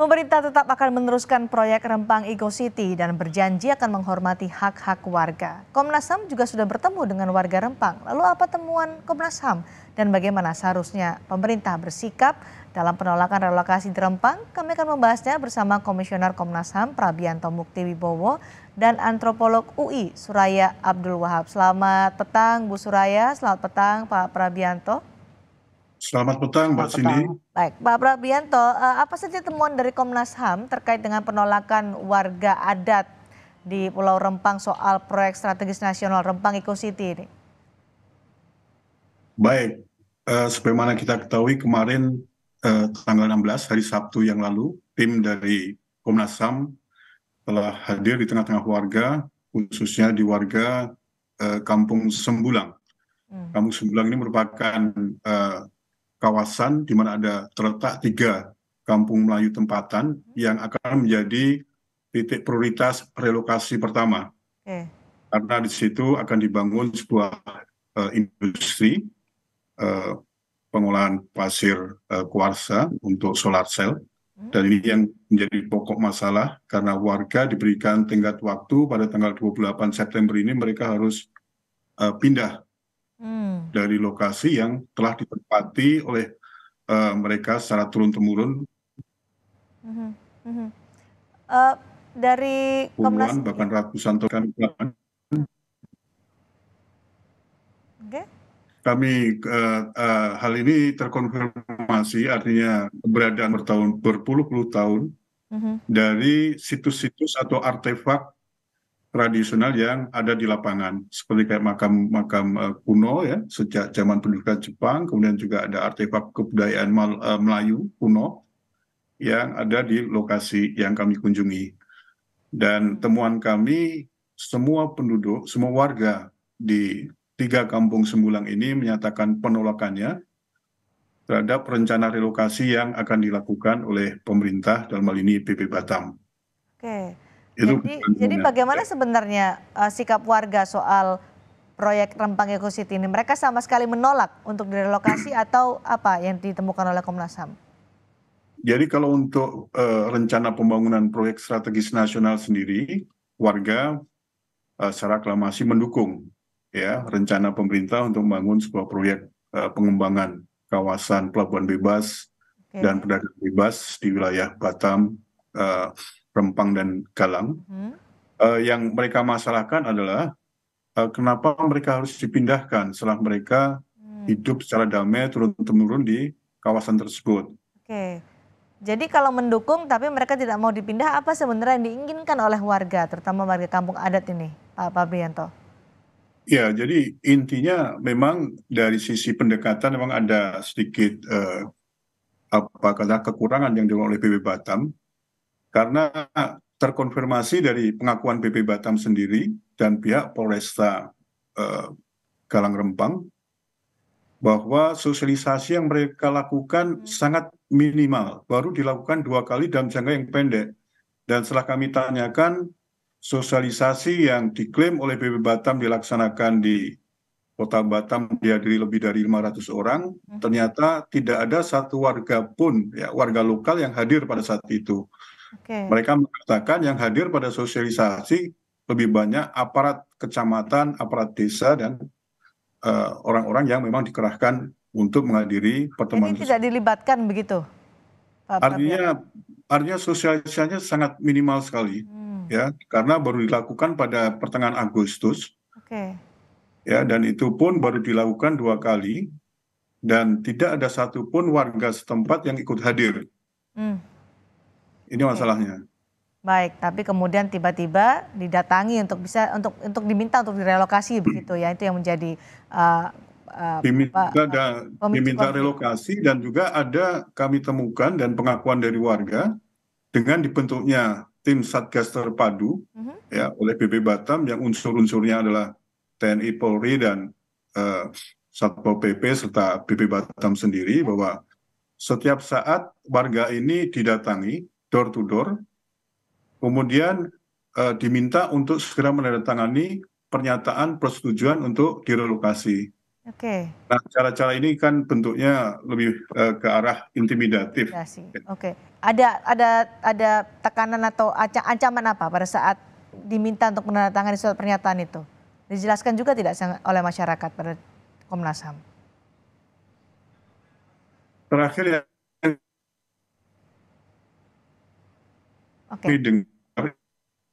Pemerintah tetap akan meneruskan proyek Rempang Eco City dan berjanji akan menghormati hak-hak warga. Komnas HAM juga sudah bertemu dengan warga Rempang. Lalu apa temuan Komnas HAM dan bagaimana seharusnya pemerintah bersikap dalam penolakan relokasi di Rempang? Kami akan membahasnya bersama Komisioner Komnas HAM Prabianto Mukti Wibowo dan antropolog UI Suraya Abdul Wahab. Selamat petang Bu Suraya, selamat petang Pak Prabianto. Selamat petang, Mbak Selamat Cindy. petang. Baik, Pak Prabianto, apa saja temuan dari Komnas HAM terkait dengan penolakan warga adat di Pulau Rempang soal proyek strategis nasional Rempang Eco City ini? Baik, sebagaimana kita ketahui kemarin tanggal 16 hari Sabtu yang lalu, tim dari Komnas HAM telah hadir di tengah-tengah warga, khususnya di warga Kampung Sembulang. Kampung Sembulang ini merupakan kawasan di mana terletak 3 kampung Melayu tempatan yang akan menjadi titik prioritas relokasi pertama. Oke. Karena di situ akan dibangun sebuah industri pengolahan pasir kuarsa untuk solar cell. Dan ini yang menjadi pokok masalah karena warga diberikan tenggat waktu pada tanggal 28 September ini mereka harus pindah dari lokasi yang telah ditempati oleh mereka secara turun-temurun. Dari Komnas Puluhan bahkan ratusan tahun Oke. kami hal ini terkonfirmasi, artinya keberadaan berpuluh-puluh tahun dari situs-situs atau artefak tradisional yang ada di lapangan, seperti kayak makam-makam kuno ya sejak zaman pendudukan Jepang, kemudian juga ada artefak kebudayaan Melayu kuno yang ada di lokasi yang kami kunjungi. Dan temuan kami, semua penduduk, semua warga di 3 kampung Sembulang ini menyatakan penolakannya terhadap rencana relokasi yang akan dilakukan oleh pemerintah, dalam hal ini PP Batam. Oke. Itu Jadi bagaimana sebenarnya sikap warga soal proyek Rempang Eco City ini? Mereka sama sekali menolak untuk direlokasi atau apa yang ditemukan oleh Komnas HAM? Jadi kalau untuk rencana pembangunan proyek strategis nasional sendiri, warga secara aklamasi mendukung ya rencana pemerintah untuk membangun sebuah proyek pengembangan kawasan pelabuhan bebas dan perdagangan bebas di wilayah Batam, Rempang dan Galang. Yang mereka masalahkan adalah kenapa mereka harus dipindahkan setelah mereka hidup secara damai turun-temurun di kawasan tersebut. Oke. Jadi kalau mendukung tapi mereka tidak mau dipindah, apa sebenarnya yang diinginkan oleh warga, terutama warga kampung adat ini, Pak Prabianto? Ya, jadi intinya memang dari sisi pendekatan memang ada sedikit kekurangan yang dilakukan oleh PP Batam, karena terkonfirmasi dari pengakuan PP Batam sendiri dan pihak Polresta Galang Rempang bahwa sosialisasi yang mereka lakukan sangat minimal, baru dilakukan 2 kali dalam jangka yang pendek. Dan setelah kami tanyakan, sosialisasi yang diklaim oleh PP Batam dilaksanakan di Kota Batam dihadiri lebih dari 500 orang, ternyata tidak ada satu warga pun, ya, warga lokal yang hadir pada saat itu. Mereka mengatakan yang hadir pada sosialisasi lebih banyak aparat kecamatan, aparat desa, dan orang-orang yang memang dikerahkan untuk menghadiri pertemuan. Jadi tidak dilibatkan begitu, Pak Prabianto? Artinya sosialisasinya sangat minimal sekali, ya, karena baru dilakukan pada pertengahan Agustus. Oke. Ya, dan itu pun baru dilakukan 2 kali dan tidak ada satupun warga setempat yang ikut hadir. Ini masalahnya. Baik, tapi kemudian tiba-tiba didatangi untuk diminta untuk direlokasi begitu ya, itu yang menjadi diminta relokasi, dan juga ada kami temukan dan pengakuan dari warga dengan dibentuknya tim Satgas Terpadu ya oleh PP Batam yang unsur-unsurnya adalah TNI, Polri, dan Satpol PP serta PP Batam sendiri, bahwa setiap saat warga ini didatangi door to door, kemudian diminta untuk segera menandatangani pernyataan persetujuan untuk direlokasi. Oke. Nah, cara-cara ini kan bentuknya lebih ke arah intimidatif. Intimidasi. Oke. Ada tekanan atau ancaman apa pada saat diminta untuk menandatangani surat pernyataan itu? Dijelaskan juga tidak oleh masyarakat pada Komnas HAM? Terakhir yang kami Oke. dengar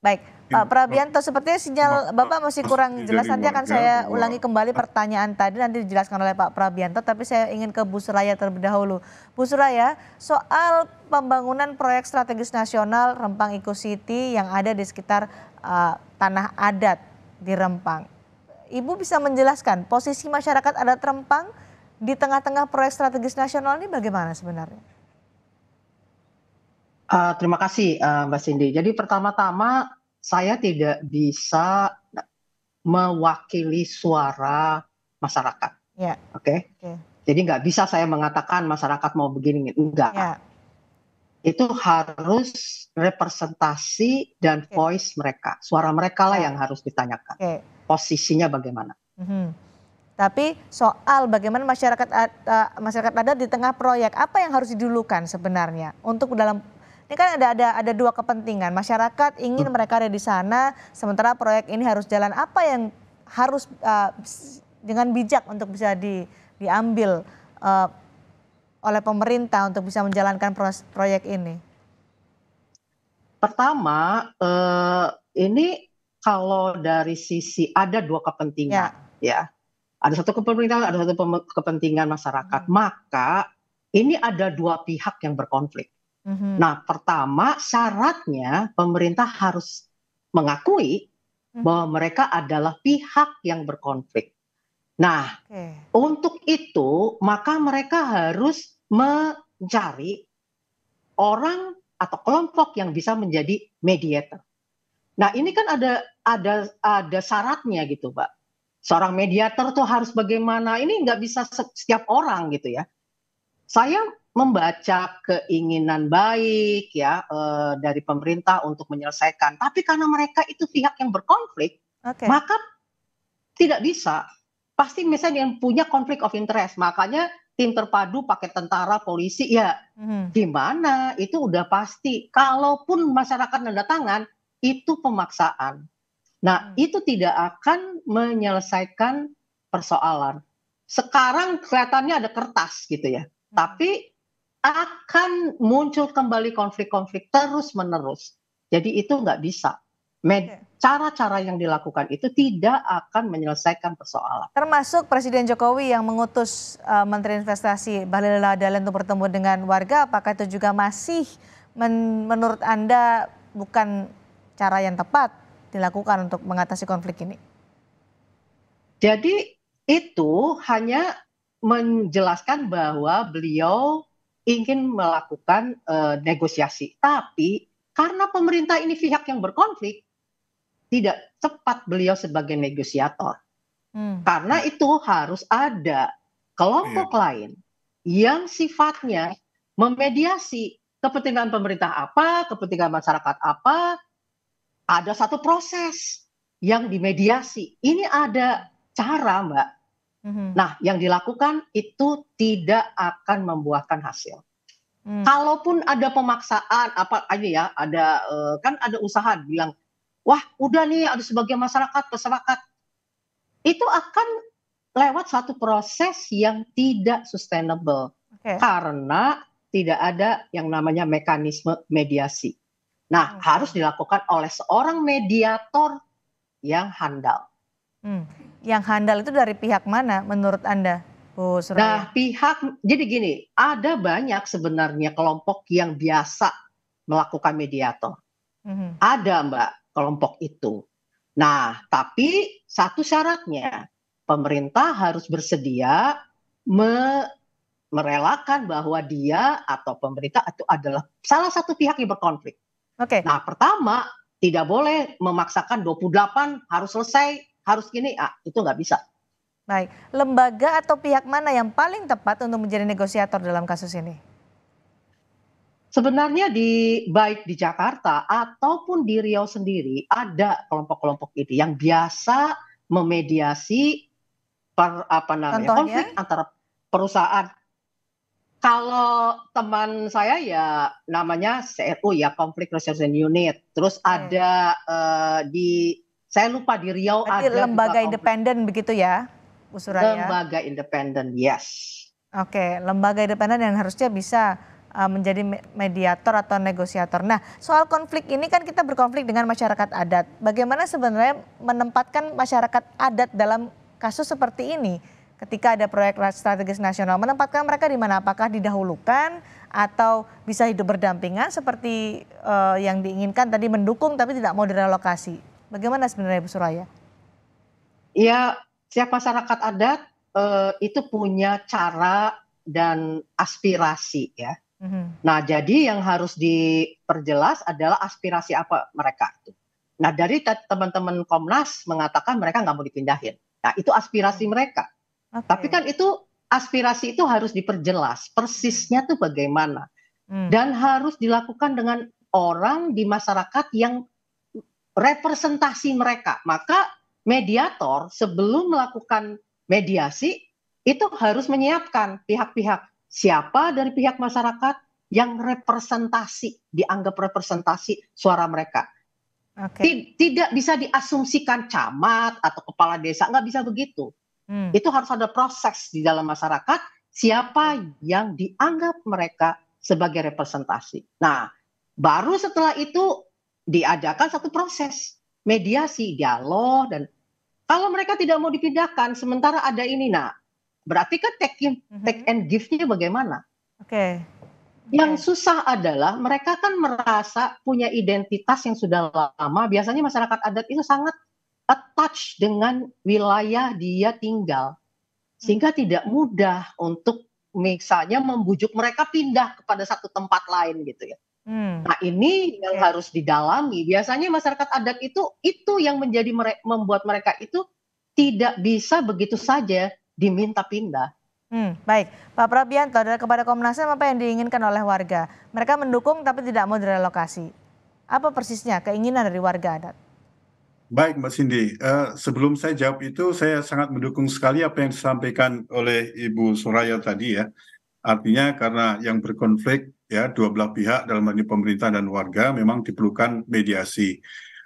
Baik, Pak Prabianto, sepertinya sinyal Bapak masih kurang jelas. dari Nanti akan warga saya ulangi bahwa kembali pertanyaan tadi, nanti dijelaskan oleh Pak Prabianto, tapi saya ingin ke Bu Suraya terlebih dahulu. Bu Suraya, soal pembangunan proyek strategis nasional Rempang Eco City yang ada di sekitar tanah adat di Rempang. Ibu bisa menjelaskan posisi masyarakat adat Rempang di tengah-tengah proyek strategis nasional ini bagaimana sebenarnya? Terima kasih, Mbak Cindy. Jadi pertama-tama saya tidak bisa mewakili suara masyarakat, Ya, oke? oke. Jadi nggak bisa saya mengatakan masyarakat mau begini, enggak. Ya, Itu harus representasi dan oke. voice mereka, suara mereka lah Ya, yang harus ditanyakan. oke. Posisinya bagaimana? Mhm. Tapi soal bagaimana masyarakat adat di tengah proyek, apa yang harus didulukan sebenarnya untuk dalam ini kan ada dua kepentingan. Masyarakat ingin mereka ada di sana, sementara proyek ini harus jalan. Apa yang harus dengan bijak untuk bisa diambil oleh pemerintah untuk bisa menjalankan proyek ini? Pertama, ini kalau dari sisi ada dua kepentingan, ya. Ada satu kepentingan, ada satu kepentingan masyarakat. Maka ini ada dua pihak yang berkonflik. Nah, pertama syaratnya pemerintah harus mengakui bahwa mereka adalah pihak yang berkonflik. Nah, untuk itu maka mereka harus mencari orang atau kelompok yang bisa menjadi mediator. Nah, ini kan ada syaratnya gitu, Pak. Seorang mediator tuh harus bagaimana? Ini nggak bisa setiap orang gitu ya. Saya membaca keinginan baik ya dari pemerintah untuk menyelesaikan, tapi karena mereka itu pihak yang berkonflik, maka tidak bisa. Pasti misalnya yang punya konflik of interest, makanya tim terpadu pakai tentara, polisi, ya gimana? Itu udah pasti. Kalaupun masyarakat nanda tangan, itu pemaksaan. Nah, itu tidak akan menyelesaikan persoalan. Sekarang kelihatannya ada kertas gitu ya, tapi akan muncul kembali konflik-konflik terus-menerus. Jadi itu nggak bisa. Cara-cara yang dilakukan itu tidak akan menyelesaikan persoalan. Termasuk Presiden Jokowi yang mengutus Menteri Investasi Bahlil Lahadalia untuk bertemu dengan warga, apakah itu juga masih menurut Anda bukan cara yang tepat dilakukan untuk mengatasi konflik ini? Jadi itu hanya menjelaskan bahwa beliau ingin melakukan negosiasi. Tapi karena pemerintah ini pihak yang berkonflik, tidak tepat beliau sebagai negosiator. Karena itu harus ada kelompok lain yang sifatnya memediasi kepentingan pemerintah apa, kepentingan masyarakat apa. Ada satu proses yang dimediasi. Ini ada cara, Mbak. Nah, yang dilakukan itu tidak akan membuahkan hasil. Kalaupun ada pemaksaan, apa aja ya, ada kan ada usaha bilang, wah udah nih ada sebagian masyarakat bersepakat, itu akan lewat satu proses yang tidak sustainable karena tidak ada yang namanya mekanisme mediasi. Nah, harus dilakukan oleh seorang mediator yang handal. Yang handal itu dari pihak mana menurut Anda, Bu Suraya? Nah, jadi gini, ada banyak sebenarnya kelompok yang biasa melakukan mediator. Ada, Mbak, kelompok itu. Nah, tapi satu syaratnya, pemerintah harus bersedia merelakan bahwa dia atau pemerintah itu adalah salah satu pihak yang berkonflik. Nah, pertama, tidak boleh memaksakan 28 harus selesai, harus gini, itu nggak bisa. Baik, lembaga atau pihak mana yang paling tepat untuk menjadi negosiator dalam kasus ini? Sebenarnya baik di Jakarta ataupun di Riau sendiri ada kelompok-kelompok ini yang biasa memediasi Contohnya? konflik antara perusahaan. Kalau teman saya ya namanya CRU ya, Conflict Resolution Unit. Terus ada saya lupa di Riau berarti ada lembaga juga independen begitu ya, Bu Suraya? lembaga independen, yes. Oke, lembaga independen yang harusnya bisa menjadi mediator atau negosiator. Nah, soal konflik ini kan kita berkonflik dengan masyarakat adat. Bagaimana sebenarnya menempatkan masyarakat adat dalam kasus seperti ini? Ketika ada proyek strategis nasional, menempatkan mereka di mana? Apakah didahulukan atau bisa hidup berdampingan seperti yang diinginkan tadi, mendukung tapi tidak mau direlokasi? Bagaimana sebenarnya Bu Suraya? Ya, setiap masyarakat adat itu punya cara dan aspirasi ya. Nah, jadi yang harus diperjelas adalah aspirasi apa mereka itu. Nah, dari teman-teman Komnas mengatakan mereka nggak mau dipindahin. Nah, itu aspirasi mereka. Tapi kan itu aspirasi itu harus diperjelas, persisnya tuh bagaimana. Dan harus dilakukan dengan orang di masyarakat yang representasi mereka. Maka mediator sebelum melakukan mediasi itu harus menyiapkan pihak-pihak, siapa dari pihak masyarakat yang representasi, dianggap representasi suara mereka. Tidak bisa diasumsikan camat atau kepala desa, nggak bisa begitu. Itu harus ada proses di dalam masyarakat, siapa yang dianggap mereka sebagai representasi. Nah, baru setelah itu diadakan satu proses mediasi, dialog, dan kalau mereka tidak mau dipindahkan, sementara ada ini, nah berarti kan take and give-nya bagaimana? Yang susah adalah mereka kan merasa punya identitas yang sudah lama. Biasanya masyarakat adat itu sangat attach dengan wilayah dia tinggal, sehingga tidak mudah untuk misalnya membujuk mereka pindah kepada satu tempat lain gitu ya. Nah, ini yang harus didalami. Biasanya masyarakat adat itu yang membuat mereka itu tidak bisa begitu saja diminta pindah. Baik, Pak Prabianto, kepada Komnas HAM apa yang diinginkan oleh warga? Mereka mendukung tapi tidak mau direlokasi. Apa persisnya keinginan dari warga adat? Baik Mbak Cindy, sebelum saya jawab itu, saya sangat mendukung sekali apa yang disampaikan oleh Ibu Suraya tadi ya. Artinya karena yang berkonflik ya dua belah pihak dalam hal ini pemerintah dan warga memang diperlukan mediasi.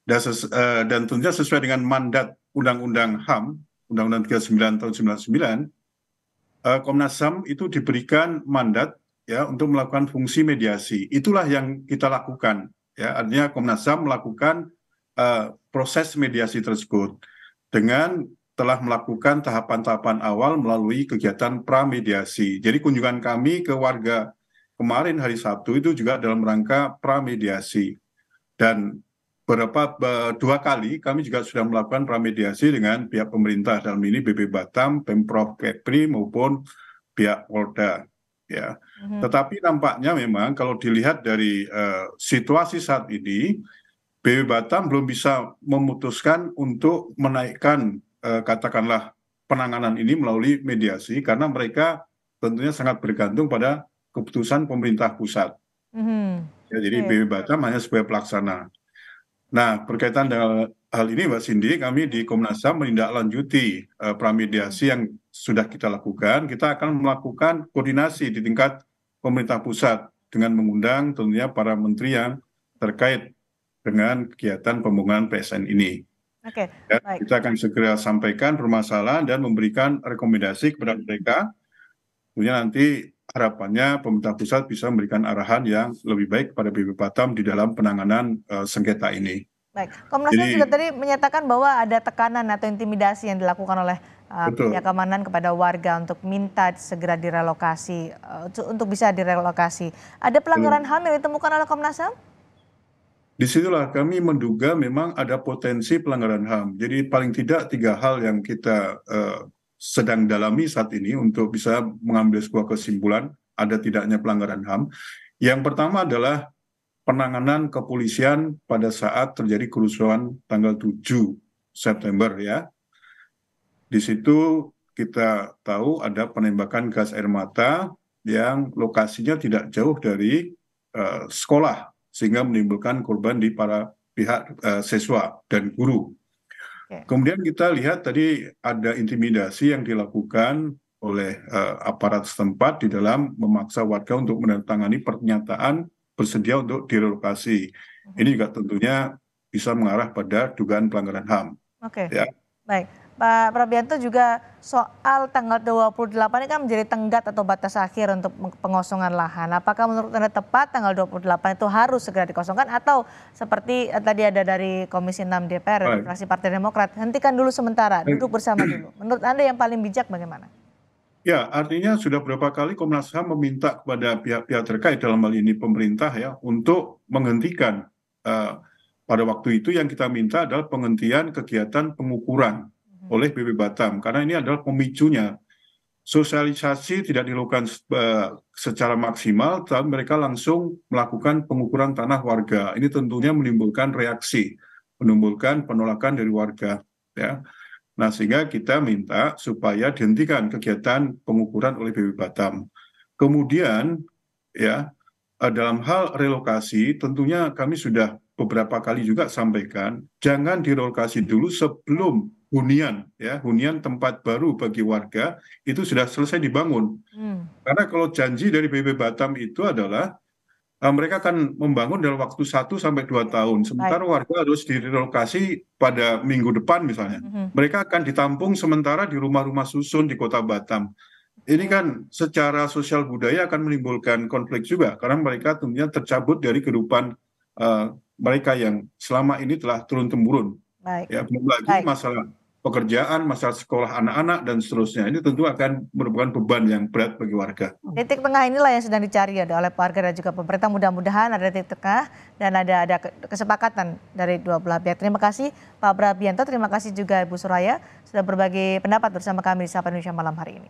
Dan tentunya sesuai dengan mandat Undang-Undang HAM, Undang-Undang 39 tahun 99, Komnas HAM itu diberikan mandat ya untuk melakukan fungsi mediasi. Itulah yang kita lakukan ya. Artinya Komnas HAM melakukan proses mediasi tersebut dengan telah melakukan tahapan-tahapan awal melalui kegiatan pramediasi. Jadi kunjungan kami ke warga kemarin hari Sabtu itu juga dalam rangka pramediasi. Dan dua kali kami juga sudah melakukan pramediasi dengan pihak pemerintah, dalam ini BP Batam, Pemprov Kepri maupun pihak Polda. Ya. Tetapi nampaknya memang kalau dilihat dari situasi saat ini, BP Batam belum bisa memutuskan untuk menaikkan katakanlah penanganan ini melalui mediasi karena mereka tentunya sangat bergantung pada keputusan pemerintah pusat. Ya, jadi BP Batam hanya sebagai pelaksana. Nah, berkaitan dengan hal ini Mbak Cindy, kami di Komnas HAM menindaklanjuti pramediasi yang sudah kita lakukan. Kita akan melakukan koordinasi di tingkat pemerintah pusat dengan mengundang tentunya para menteri yang terkait dengan kegiatan pembangunan PSN ini. Baik. Kita akan segera sampaikan permasalahan dan memberikan rekomendasi kepada mereka. Tentunya nanti harapannya pemerintah pusat bisa memberikan arahan yang lebih baik kepada BP Batam di dalam penanganan sengketa ini. Baik, Komnas HAM juga tadi menyatakan bahwa ada tekanan atau intimidasi yang dilakukan oleh pihak keamanan kepada warga untuk minta segera direlokasi, untuk bisa direlokasi. Ada pelanggaran HAM yang ditemukan oleh Komnas HAM? Disitulah kami menduga memang ada potensi pelanggaran HAM. Jadi paling tidak 3 hal yang kita sedang dalami saat ini untuk bisa mengambil sebuah kesimpulan ada tidaknya pelanggaran HAM. Yang pertama adalah penanganan kepolisian pada saat terjadi kerusuhan tanggal 7 September ya. Di situ kita tahu ada penembakan gas air mata yang lokasinya tidak jauh dari sekolah, sehingga menimbulkan korban di para pihak siswa dan guru. Kemudian kita lihat tadi ada intimidasi yang dilakukan oleh aparat setempat di dalam memaksa warga untuk menandatangani pernyataan bersedia untuk direlokasi. Ini juga tentunya bisa mengarah pada dugaan pelanggaran HAM. Oke, Ya. baik. Pak Prabianto, juga soal tanggal 28 ini kan menjadi tenggat atau batas akhir untuk pengosongan lahan. Apakah menurut Anda tepat tanggal 28 itu harus segera dikosongkan, atau seperti tadi ada dari Komisi 6 DPR dari fraksi Partai Demokrat, hentikan dulu sementara, duduk bersama dulu. Menurut Anda yang paling bijak bagaimana? Ya, artinya sudah berapa kali Komnas HAM meminta kepada pihak-pihak terkait, dalam hal ini pemerintah ya, untuk menghentikan. Pada waktu itu yang kita minta adalah penghentian kegiatan pengukuran oleh BP Batam, karena ini adalah pemicunya. Sosialisasi tidak dilakukan secara maksimal, tapi mereka langsung melakukan pengukuran tanah warga. Ini tentunya menimbulkan reaksi, menimbulkan penolakan dari warga. Ya. Nah, sehingga kita minta supaya dihentikan kegiatan pengukuran oleh BP Batam. Kemudian, ya, dalam hal relokasi, tentunya kami sudah beberapa kali juga sampaikan, jangan direlokasi dulu sebelum hunian, ya, hunian tempat baru bagi warga itu sudah selesai dibangun. Karena kalau janji dari BP Batam itu adalah mereka akan membangun dalam waktu 1 sampai 2 tahun, sementara warga harus direlokasi pada minggu depan misalnya. Mereka akan ditampung sementara di rumah-rumah susun di Kota Batam. Ini kan secara sosial budaya akan menimbulkan konflik juga, karena mereka tentunya tercabut dari kehidupan mereka yang selama ini telah turun-temurun. Ya, belum lagi masalah pekerjaan, masalah sekolah anak-anak, dan seterusnya. Ini tentu akan merupakan beban yang berat bagi warga. Titik tengah inilah yang sedang dicari oleh warga dan juga pemerintah. Mudah-mudahan ada titik tengah dan ada kesepakatan dari dua belah pihak. Terima kasih Pak Prabianto, terima kasih juga Ibu Suraya sudah berbagi pendapat bersama kami di Sapa Indonesia malam hari ini.